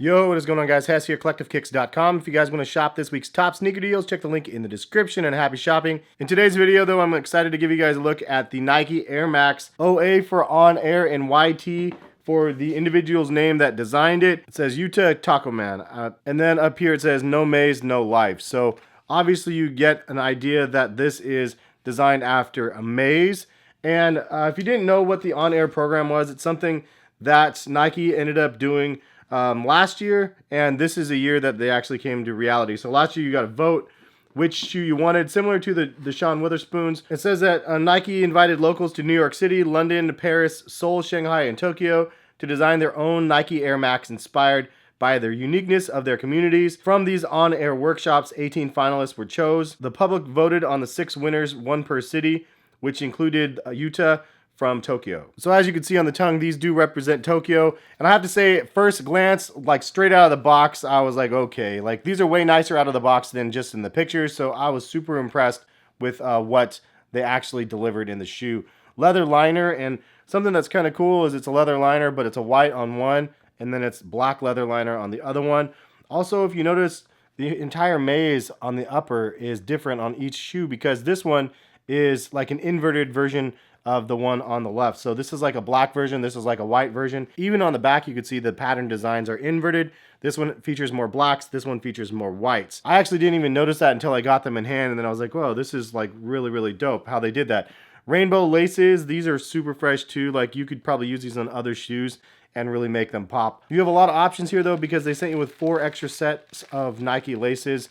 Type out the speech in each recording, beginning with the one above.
Yo, what is going on, guys? Hess here, CollectiveKicks.com. If you guys want to shop this week's top sneaker deals, check the link in the description, and happy shopping. In today's video, though, I'm excited to give you guys a look at the Nike Air Max OA for On Air and YT for the individual's name that designed it. It says Yuta Takuman. And then up here it says no maze, no life. So obviously you get an idea that this is designed after a maze. And if you didn't know what the On Air program was, it's something that Nike ended up doing last year, and this is a year that they actually came to reality. So last year you got to vote which shoe you wanted, similar to the Sean Witherspoons. It says that Nike invited locals to New York City, London, Paris, Seoul, Shanghai, and Tokyo to design their own Nike Air Max inspired by their uniqueness of their communities. From these on-air workshops, 18 finalists were chosen. The public voted on the 6 winners, one per city, which included Yuta from Tokyo. So as you can see on the tongue, these do represent Tokyo. And I have to say, at first glance, like straight out of the box, I was like, okay, like these are way nicer out of the box than just in the pictures. So I was super impressed with what they actually delivered in the shoe. Leather liner, and something that's kind of cool is it's a leather liner, but it's a white on one, and then it's black leather liner on the other one. Also, if you notice, the entire maze on the upper is different on each shoe because this one is like an inverted version of the one on the left. So this is like a black version, this is like a white version. Even on the back, you could see the pattern designs are inverted. This one features more blacks, this one features more whites. I actually didn't even notice that until I got them in hand, and then I was like, whoa, this is like really, really dope how they did that. Rainbow laces, these are super fresh too. Like you could probably use these on other shoes and really make them pop. You have a lot of options here though, because they sent you with 4 extra sets of Nike laces,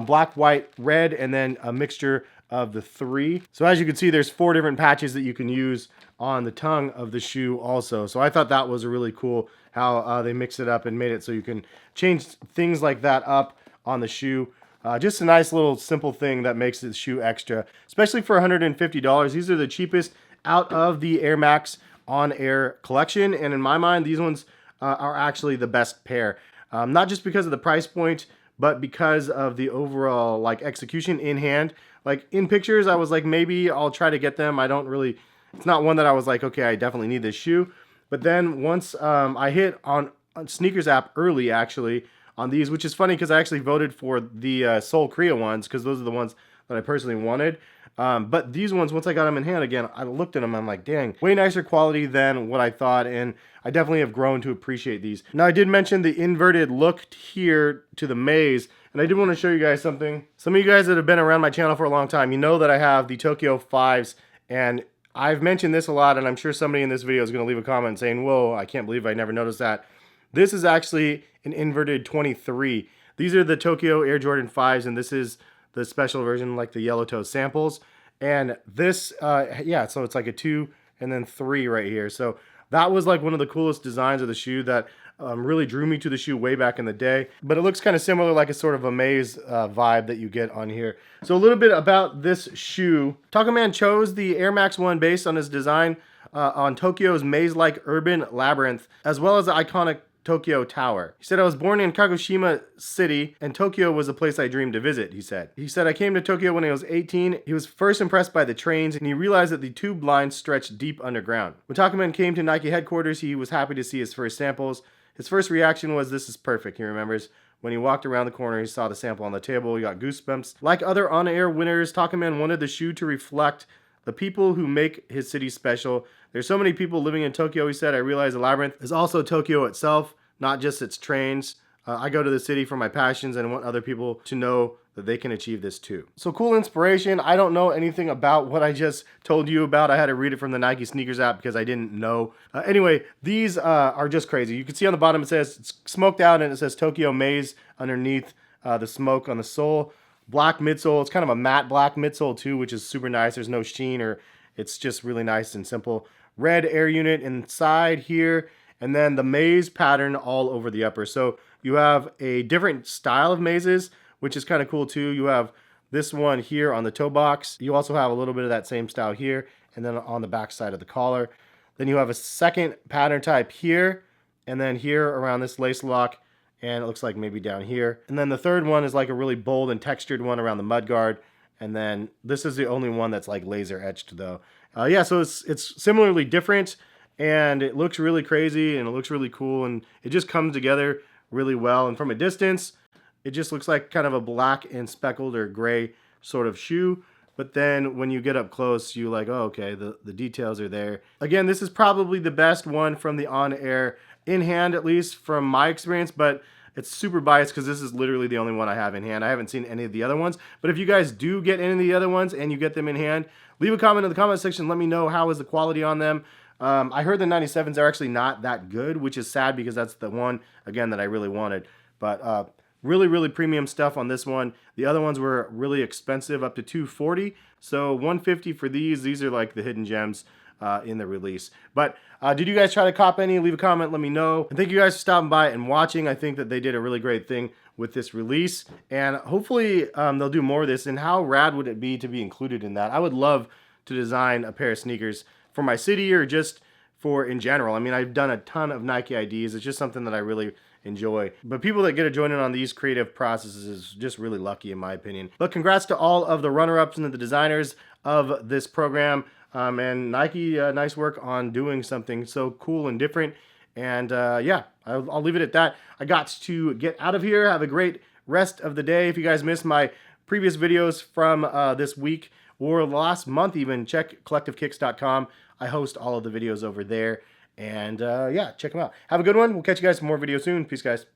black, white, red, and then a mixture of the 3. So as you can see, there's 4 different patches that you can use on the tongue of the shoe also. So I thought that was really cool how they mixed it up and made it so you can change things like that up on the shoe. Just a nice little simple thing that makes the shoe extra, especially for $150. These are the cheapest out of the Air Max On Air collection, and in my mind, these ones are actually the best pair. Not just because of the price point, but because of the overall like execution in hand. Like in pictures, I was like, maybe I'll try to get them. I don't really, it's not one that I was like, okay, I definitely need this shoe. But then once I hit on Sneakers app early actually on these, which is funny because I actually voted for the Seoul Korea ones because those are the ones that I personally wanted. But these ones, once I got them in hand again, I looked at them, I'm like, dang, way nicer quality than what I thought, and I definitely have grown to appreciate these. Now, I did mention the inverted look here to the maze, and I did want to show you guys something. Some of you guys that have been around my channel for a long time, you know that I have the Tokyo 5s, and I've mentioned this a lot, and I'm sure somebody in this video is going to leave a comment saying, whoa, I can't believe I never noticed that. This is actually an inverted 23. These are the Tokyo Air Jordan 5s, and this is the special version, like the yellow toe samples. And this, yeah, so it's like a 2 and then 3 right here. So that was like one of the coolest designs of the shoe that really drew me to the shoe way back in the day. But it looks kind of similar, like a sort of a maze vibe that you get on here. So a little bit about this shoe. Takuman chose the Air Max 1 based on his design on Tokyo's maze-like urban labyrinth, as well as the iconic Tokyo Tower. He said, I was born in Kagoshima City, and Tokyo was a place I dreamed to visit, he said. He said, I came to Tokyo when I was 18. He was first impressed by the trains, and he realized that the tube lines stretched deep underground. When Takuman came to Nike headquarters, he was happy to see his first samples. His first reaction was, this is perfect, he remembers. When he walked around the corner, he saw the sample on the table. He got goosebumps. Like other on-air winners, Takuman wanted the shoe to reflect the people who make his city special. There's so many people living in Tokyo, he said. I realized the labyrinth is also Tokyo itself, not just its trains. I go to the city for my passions and want other people to know that they can achieve this too. So cool inspiration. I don't know anything about what I just told you about. I had to read it from the Nike Sneakers app because I didn't know. Anyway, these are just crazy. You can see on the bottom it says it's smoked out and it says Tokyo Maze underneath the smoke on the sole. Black midsole. It's kind of a matte black midsole too, which is super nice. There's no sheen, or it's just really nice and simple. Red air unit inside here, and then the maze pattern all over the upper. So you have a different style of mazes, which is kind of cool too. You have this one here on the toe box. You also have a little bit of that same style here, and then on the back side of the collar. Then you have a second pattern type here, and then here around this lace lock, and it looks like maybe down here. And then the third one is like a really bold and textured one around the mudguard. And then this is the only one that's like laser etched though. Yeah, so it's similarly different, and it looks really crazy and it looks really cool, and it just comes together really well. And from a distance, it just looks like kind of a black and speckled or gray sort of shoe. But then when you get up close, you're like, oh, okay, the details are there. Again, this is probably the best one from the On Air in hand, at least from my experience, but it's super biased because this is literally the only one I have in hand. I haven't seen any of the other ones. But if you guys do get any of the other ones and you get them in hand, leave a comment in the comment section. Let me know how is the quality on them. I heard the 97s are actually not that good, which is sad because that's the one, again, that I really wanted. But really, really premium stuff on this one. The other ones were really expensive, up to $240. So $150 for these. These are like the hidden gems in the release. But did you guys try to cop any? Leave a comment, let me know. And thank you guys for stopping by and watching. I think that they did a really great thing with this release, and hopefully they'll do more of this. And how rad would it be to be included in that? I would love to design a pair of sneakers for my city or just for in general. I mean, I've done a ton of Nike IDs. It's just something that I really enjoy. But people that get to join in on these creative processes is just really lucky in my opinion. But congrats to all of the runner-ups and the designers of this program. And Nike, nice work on doing something so cool and different. And yeah, I'll leave it at that. I got to get out of here. Have a great rest of the day. If you guys missed my previous videos from this week or last month even, check collectivekicks.com. I host all of the videos over there. And yeah, check them out. Have a good one. We'll catch you guys for more videos soon. Peace, guys.